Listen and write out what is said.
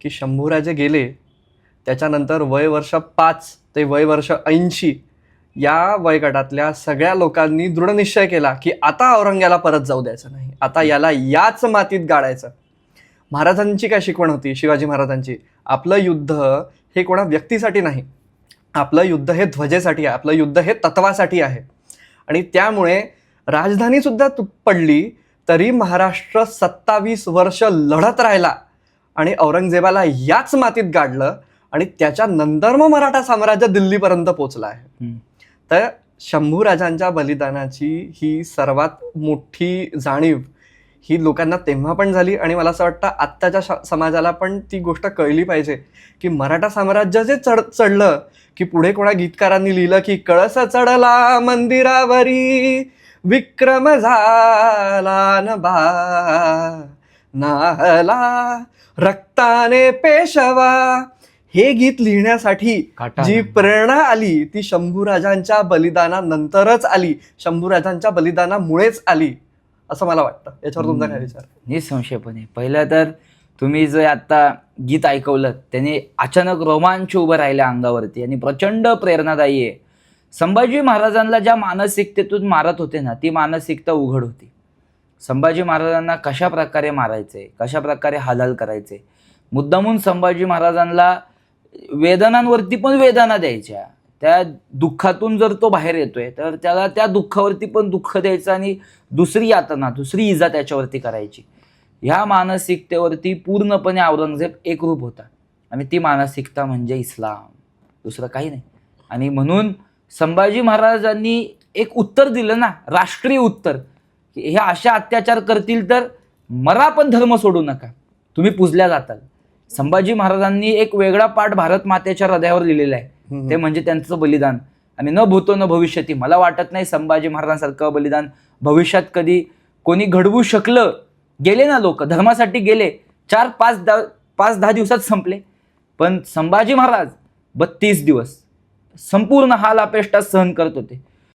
की शंभूराजे गेले त्याच्यानंतर वय वर्ष 5 ते वय वर्ष 80 या वयोगटातल्या सगळ्या लोकांनी दृढ निश्चय केला की आता औरंग्याला परत जाऊ द्यायचं नाही, आता याला याच मातीत गाडायचं. महाराजांची काय शिकवण होती, शिवाजी महाराजांची? आपलं युद्ध हे कोणा व्यक्तीसाठी नाही, आपलं युद्ध हे ध्वजेसाठी आहे, आपलं युद्ध हे तत्वासाठी आहे. आणि त्यामुळे राजधानी सुद्धा पडली तरी महाराष्ट्र 27 वर्ष लढत राहिला आणि औरंगजेबाला याच मातीत गाडलं आणि त्याच्यानंतर मग मराठा साम्राज्य दिल्लीपर्यंत पोचलं आहे. तर शंभूराजांच्या बलिदानाची ही सर्वात मोठी जाणीव ही लोकांना तेव्हा पण झाली आणि मला असं वाटतं आत्ताच्या समाजाला पण ती गोष्ट कळली पाहिजे की मराठा साम्राज्य जे चढलं की पुढे कोणा गीतकारांनी लिहिलं की कळस चढला मंदिरावरी विक्रम झाला न बा नाहला रक्ताने पेशवा. हे गीत लिहिण्यासाठी जी प्रेरणा आली ती शंभूराजांच्या बलिदानानंतरच आली, शंभूराजांच्या बलिदानामुळेच आली असं मला वाटतं. याच्यावर तुमचा काय विचार? निसंशयपणे. पहिलं तर तुम्ही जे आता गीत ऐकवलं त्याने अचानक रोमांच उभं राहिलं अंगावरती आणि प्रचंड प्रेरणादायी आहे. संभाजी महाराजांना ज्या मानसिकतेतून मारत होते ना ती मानसिकता उघड होती. संभाजी महाराजांना कशा प्रकारे मारायचे, कशा प्रकारे हालहाल करायचे, मुद्दामून संभाजी महाराजांना वेदनांवरती पण वेदना द्यायच्या. त्या दुःखातून जर तो बाहेर येतोय तर त्याला त्या दुःखावरती पण दुःख द्यायचं आणि दुसरी यातना, दुसरी इजा त्याच्यावरती करायची. ह्या मानसिकतेवरती पूर्णपणे औरंगजेब एकरूप होता आणि ती मानसिकता म्हणजे इस्लाम, दुसरं काही नाही. आणि म्हणून संभाजी महाराजांनी एक उत्तर दिलं ना, राष्ट्रीय उत्तर, की हे अशा अत्याचार करतील तर मरा पण धर्म सोडू नका, तुम्ही पूजल्या जाताल. संभाजी महाराजांनी एक वेगळा पाठ भारत मातेच्या हृदयावर लिहिलेला आहे, ते म्हणजे त्यांचं बलिदान. आणि न भूतो न भविष्यती, मला वाटत नाही संभाजी महाराजांसारखं बलिदान भविष्यात कधी कोणी घडवू शकलं. गेले ना लोक, धर्मासाठी गेले, 4-5-10 दिवसात संपले. पण संभाजी महाराज 32 दिवस संपूर्ण हाल अपेष्टा सहन करत होते.